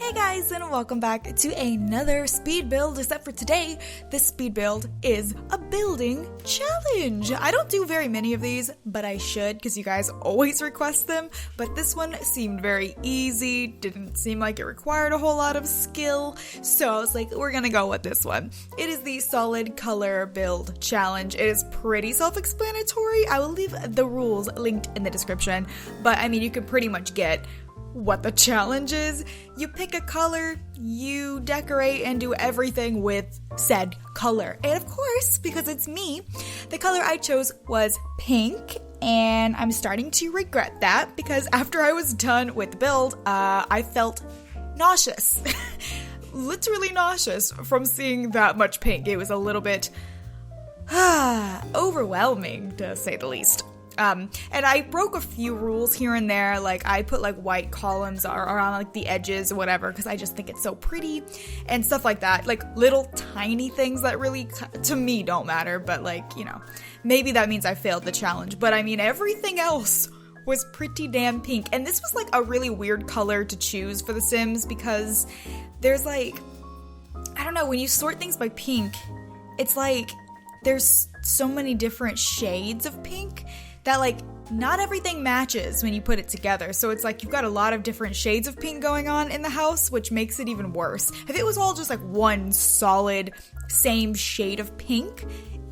Hey guys, and welcome back to another speed build, except for today, this speed build is a building challenge. I don't do very many of these, but I should because you guys always request them, but this one seemed very easy, didn't seem like it required a whole lot of skill, so I was like, we're gonna go with this one. It is the solid color build challenge. It is pretty self-explanatory. I will leave the rules linked in the description, but I mean, you can pretty much get what the challenge is. You pick a color, you decorate and do everything with said color. And of course, because it's me, the color I chose was pink, and I'm starting to regret that because after I was done with the build, I felt nauseous. Literally nauseous from seeing that much pink. It was a little bit overwhelming, to say the least. And I broke a few rules here and there, like I put like white columns around like the edges or whatever, because I just think it's so pretty and stuff like that, like little tiny things that really to me don't matter, but like, you know, maybe that means I failed the challenge, but I mean everything else was pretty damn pink. And this was like a really weird color to choose for The Sims because there's like, I don't know, when you sort things by pink, it's like there's so many different shades of pink that like not everything matches when you put it together. So it's like you've got a lot of different shades of pink going on in the house, which makes it even worse. If it was all just like one solid same shade of pink,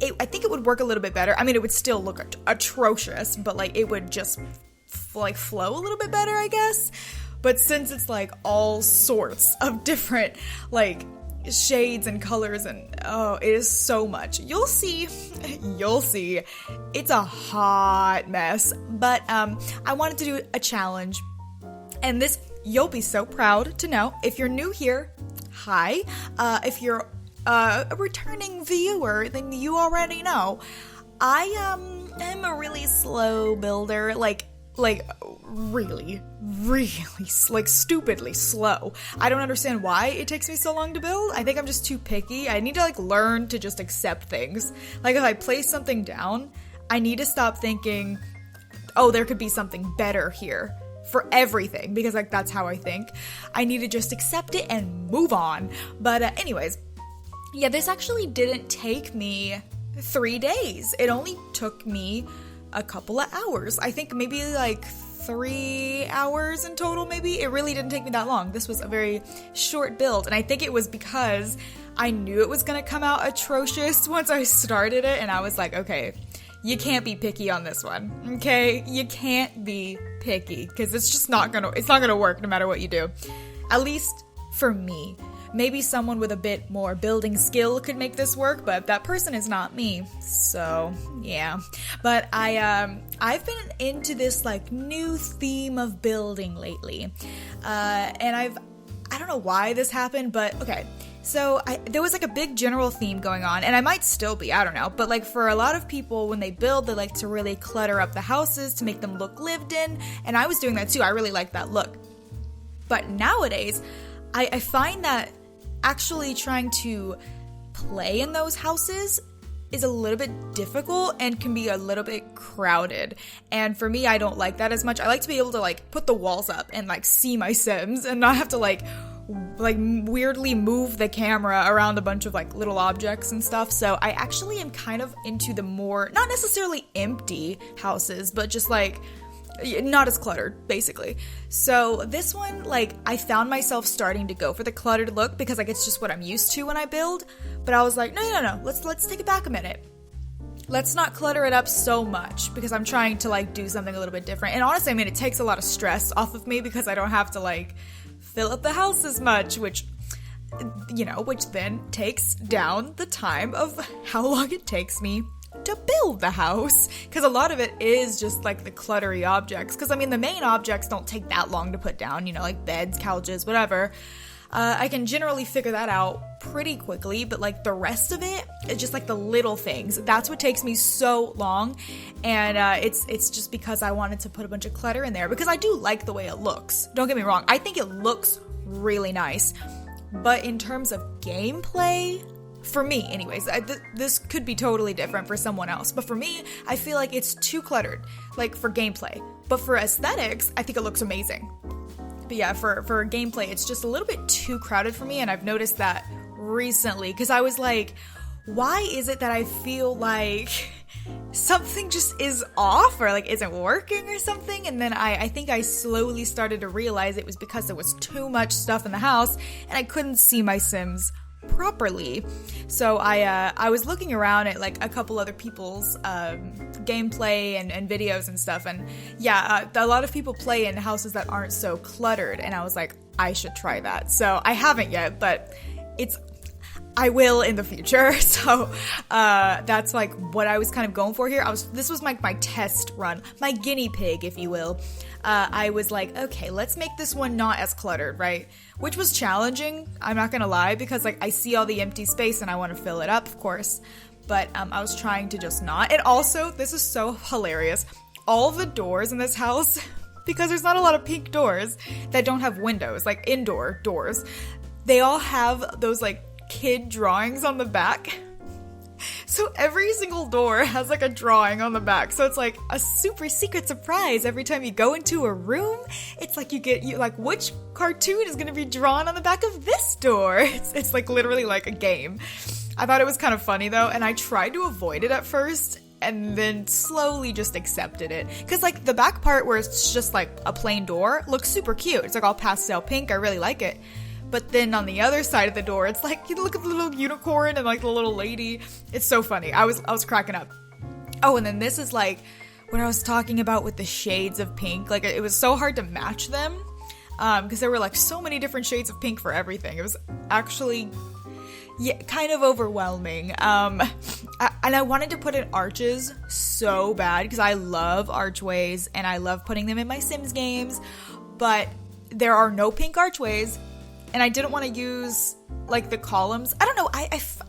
I think it would work a little bit better. I mean, it would still look atrocious, but like it would just flow a little bit better, I guess. But since it's like all sorts of different like shades and colors, and oh, it is so much. You'll see. It's a hot mess, but I wanted to do a challenge, and this, you'll be so proud to know. If you're new here, hi. If you're a returning viewer, then you already know. I am a really slow builder, like really, like stupidly slow. I don't understand why it takes me so long to build. I think I'm just too picky. I need to like learn to just accept things. Like if I place something down, I need to stop thinking, oh, there could be something better here for everything, because like that's how I think. I need to just accept it and move on. But anyways, yeah, this actually didn't take me 3 days. It only took me a couple of hours. I think maybe like 3 hours in total, maybe. It really didn't take me that long. This was a very short build, and I think it was because I knew it was gonna come out atrocious once I started it, and I was like, okay, you can't be picky on this one, okay? You can't be picky, because it's not gonna work no matter what you do. At least for me. Maybe someone with a bit more building skill could make this work, but that person is not me, so yeah. But I've been into this like new theme of building lately, and I don't know why this happened, but okay. So there was like a big general theme going on, and I might still be, I don't know, but like for a lot of people, when they build, they like to really clutter up the houses to make them look lived in, and I was doing that too. I really like that look. But nowadays, I find that actually trying to play in those houses is a little bit difficult and can be a little bit crowded. And for me, I don't like that as much. I like to be able to like put the walls up and like see my Sims and not have to like weirdly move the camera around a bunch of like little objects and stuff. So I actually am kind of into the more, not necessarily empty houses, but just like not as cluttered, basically. So this one, like, I found myself starting to go for the cluttered look because like it's just what I'm used to when I build. But I was like, no, let's take it back a minute. Let's not clutter it up so much because I'm trying to like do something a little bit different. And honestly, I mean, it takes a lot of stress off of me because I don't have to like fill up the house as much, which then takes down the time of how long it takes me to build the house, because a lot of it is just like the cluttery objects, because I mean the main objects don't take that long to put down, you know, like beds, couches, whatever. I can generally figure that out pretty quickly, but like the rest of it is just like the little things. That's what takes me so long, and it's just because I wanted to put a bunch of clutter in there, because I do like the way it looks. Don't get me wrong, I think it looks really nice, but in terms of gameplay, for me anyways, this could be totally different for someone else, but for me, I feel like it's too cluttered, like for gameplay. But for aesthetics, I think it looks amazing. But yeah, for gameplay, it's just a little bit too crowded for me, and I've noticed that recently, because I was like, why is it that I feel like something just is off or like isn't working or something? And then I think I slowly started to realize it was because there was too much stuff in the house and I couldn't see my Sims properly. So I was looking around at like a couple other people's gameplay and videos and stuff, and yeah, a lot of people play in houses that aren't so cluttered, and I was like, I should try that. So I haven't yet, but I will in the future. So that's like what I was kind of going for here. This was my test run, my guinea pig, if you will. I was like, okay, let's make this one not as cluttered, right? Which was challenging, I'm not gonna lie, because like I see all the empty space and I want to fill it up, of course. But I was trying to just not. And also, this is so hilarious. All the doors in this house, because there's not a lot of pink doors that don't have windows, like indoor doors, they all have those like kid drawings on the back. So every single door has like a drawing on the back. So it's like a super secret surprise every time you go into a room. It's like you like, which cartoon is going to be drawn on the back of this door? It's like literally like a game. I thought it was kind of funny though, and I tried to avoid it at first and then slowly just accepted it. Because like the back part where it's just like a plain door looks super cute. It's like all pastel pink. I really like it. But then on the other side of the door, it's like, you look at the little unicorn and like the little lady. It's so funny. I was cracking up. Oh, and then this is like what I was talking about with the shades of pink. Like it was so hard to match them because there were like so many different shades of pink for everything. It was actually kind of overwhelming. And I wanted to put in arches so bad because I love archways and I love putting them in my Sims games. But there are no pink archways. And I didn't want to use like the columns. I don't know.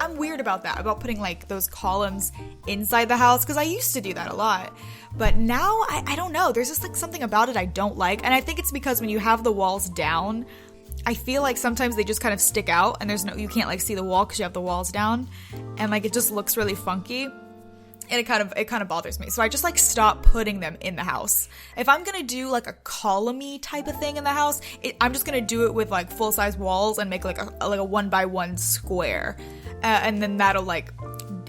I'm weird about that, about putting like those columns inside the house, because I used to do that a lot. But now I don't know. There's just like something about it I don't like. And I think it's because when you have the walls down, I feel like sometimes they just kind of stick out and you can't like see the wall because you have the walls down. And like it just looks really funky. And it kind of bothers me. So I just like stop putting them in the house. If I'm gonna do like a column-y type of thing in the house, I'm just gonna do it with like full-size walls and make like a 1x1 square. And then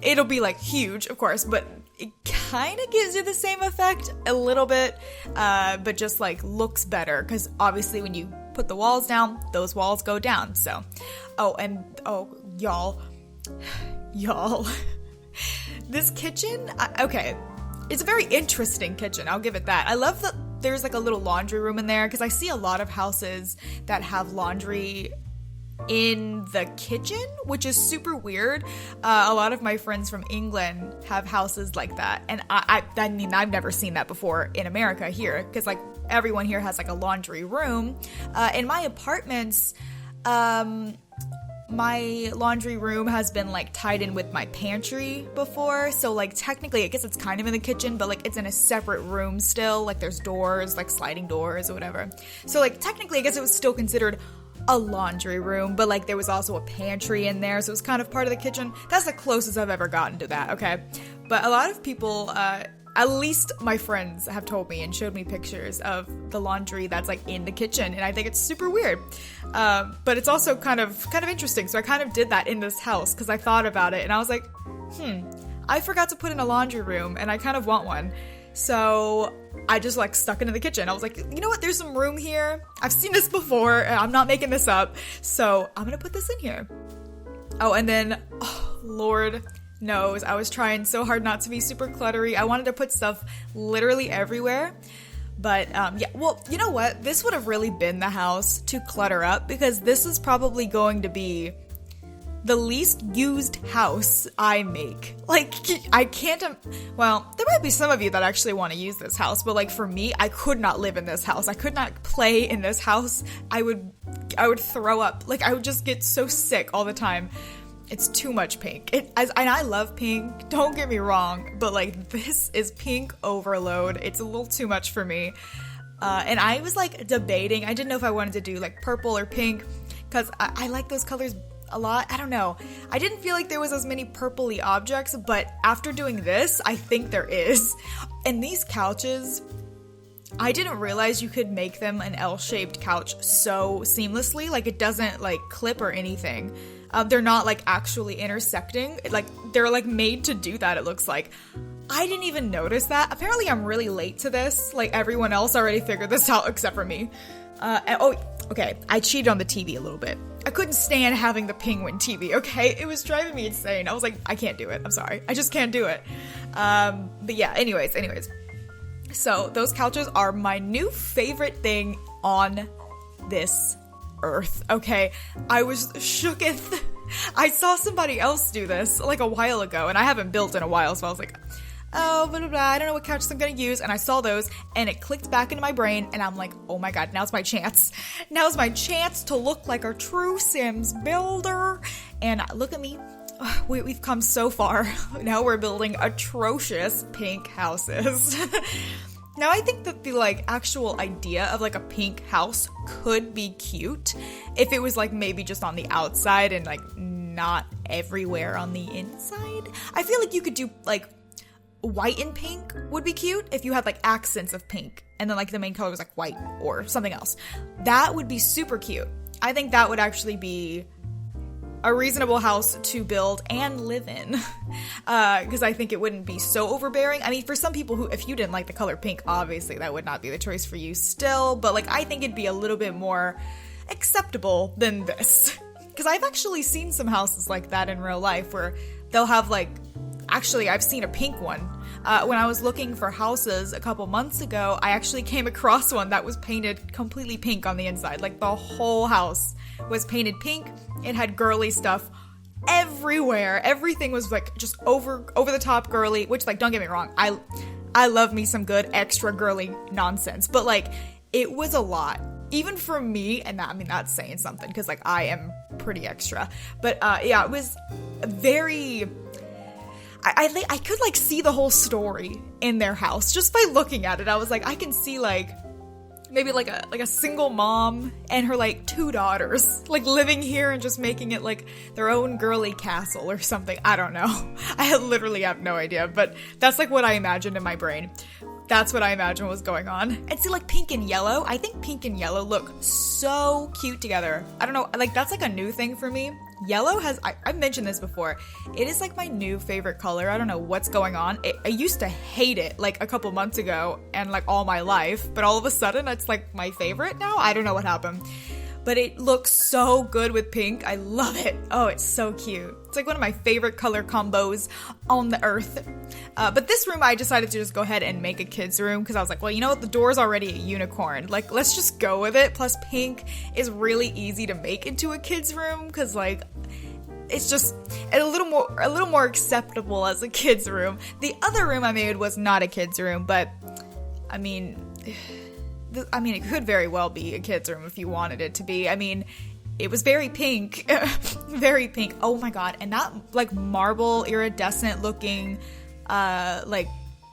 it'll be like huge, of course, but it kind of gives you the same effect a little bit, but just like looks better. Because obviously when you put the walls down, those walls go down. So, y'all. This kitchen, okay, it's a very interesting kitchen, I'll give it that. I love that there's like a little laundry room in there, because I see a lot of houses that have laundry in the kitchen, which is super weird. A lot of my friends from England have houses like that, and I mean, I've never seen that before in America here, because like everyone here has like a laundry room. In my apartments, my laundry room has been like tied in with my pantry before, so like technically I guess it's kind of in the kitchen, but like it's in a separate room still. Like there's doors, like sliding doors or whatever. So like technically I guess it was still considered a laundry room, but like there was also a pantry in there, so it was kind of part of the kitchen. That's the closest I've ever gotten to that, okay? But a lot of people, at least my friends, have told me and showed me pictures of the laundry that's like in the kitchen, and I think it's super weird. But it's also kind of interesting. So I kind of did that in this house because I thought about it and I was like, I forgot to put in a laundry room and I kind of want one. So I just like stuck it in the kitchen. I was like, you know what? There's some room here. I've seen this before. I'm not making this up. So I'm going to put this in here. Oh, and then, Lord knows, I was trying so hard not to be super cluttery. I wanted to put stuff literally everywhere. But, yeah, well, you know what? This would have really been the house to clutter up, because this is probably going to be the least used house I make. Like, I can't, well, there might be some of you that actually want to use this house, but like for me, I could not live in this house. I could not play in this house. I would throw up. Like, I would just get so sick all the time. It's too much pink. And I love pink, don't get me wrong, but like this is pink overload. It's a little too much for me. And I was like debating. I didn't know if I wanted to do like purple or pink, because I like those colors a lot. I don't know. I didn't feel like there was as many purpley objects, but after doing this, I think there is. And these couches, I didn't realize you could make them an L-shaped couch so seamlessly. Like, it doesn't, like, clip or anything. They're not, like, actually intersecting. Like, they're, like, made to do that, it looks like. I didn't even notice that. Apparently, I'm really late to this. Like, everyone else already figured this out except for me. Okay, I cheated on the TV a little bit. I couldn't stand having the penguin TV, okay? It was driving me insane. I was like, I can't do it. I'm sorry. I just can't do it. But yeah, anyways. So, those couches are my new favorite thing on this earth, okay? I was shooketh. I saw somebody else do this, like, a while ago, and I haven't built in a while, so I was like, oh, blah, blah, blah, I don't know what couches I'm gonna use, and I saw those, and it clicked back into my brain, and I'm like, oh my god, now's my chance. Now's my chance to look like a true Sims builder, and look at me. We've come so far. Now we're building atrocious pink houses. Now I think that the, like, actual idea of, like, a pink house could be cute if it was, like, maybe just on the outside and, like, not everywhere on the inside. I feel like you could do, like, white and pink would be cute if you had, like, accents of pink and then, like, the main color was, like, white or something else. That would be super cute. I think that would actually be a reasonable house to build and live in, because I think it wouldn't be so overbearing. I mean, for some people who, if you didn't like the color pink, obviously that would not be the choice for you still, but, like, I think it'd be a little bit more acceptable than this, because I've actually seen some houses like that in real life where they'll have, like, actually, I've seen a pink one. When I was looking for houses a couple months ago, I actually came across one that was painted completely pink on the inside. Like, the whole house was painted pink. It had girly stuff everywhere. Everything was, like, just over the top girly, which, like, don't get me wrong, I love me some good extra girly nonsense, but, like, it was a lot. Even for me, and that, I mean, that's saying something, because, like, I am pretty extra. But, yeah, it was very... I could, like, see the whole story in their house just by looking at it. I was like, I can see, like, maybe like a single mom and her, like, 2 daughters, like, living here and just making it, like, their own girly castle or something. I don't know. I literally have no idea, but that's, like, what I imagined in my brain. That's what I imagined was going on. And see, like, pink and yellow, I think pink and yellow look so cute together. I don't know, like, that's, like, a new thing for me. Yellow has, I've mentioned this before, it is, like, my new favorite color. I don't know what's going on. I used to hate it, like, a couple months ago and, like, all my life, but all of a sudden it's, like, my favorite now. I don't know what happened, but it looks so good with pink. I love it. Oh, it's so cute. It's, like, one of my favorite color combos on the earth. But this room, I decided to just go ahead and make a kid's room, because I was like, well, you know what, the door's already a unicorn. Like, let's just go with it. Plus, pink is really easy to make into a kid's room, because, like, it's just a little more acceptable as a kid's room. The other room I made was not a kid's room, but, I mean, it could very well be a kid's room if you wanted it to be. I mean, it was very pink. Very pink. Oh my god. And that, like, marble iridescent looking, like,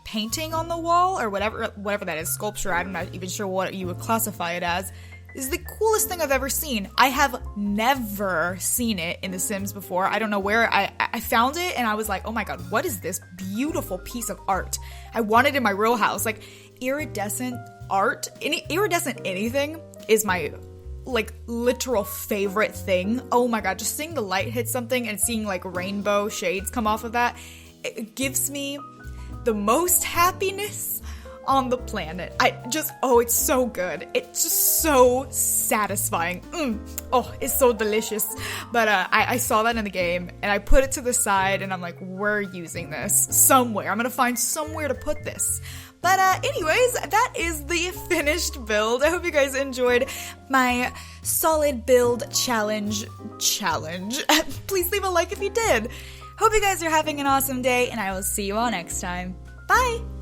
painting on the wall, or whatever that is, sculpture, I'm not even sure what you would classify it as, is the coolest thing I've ever seen. I have never seen it in The Sims before. I don't know where I found it, and I was like, oh my god, what is this beautiful piece of art? I want it in my real house. Like, iridescent art, iridescent anything is my, like, literal favorite thing. Oh my god, just seeing the light hit something and seeing, like, rainbow shades come off of that, it gives me the most happiness on the planet. It's so good. It's just so satisfying. Oh, it's so delicious. But I saw that in the game, and I put it to the side, and I'm like, we're using this somewhere. I'm gonna find somewhere to put this. But anyways, that is the finished build. I hope you guys enjoyed my solid build challenge. Please leave a like if you did. Hope you guys are having an awesome day, and I will see you all next time. Bye!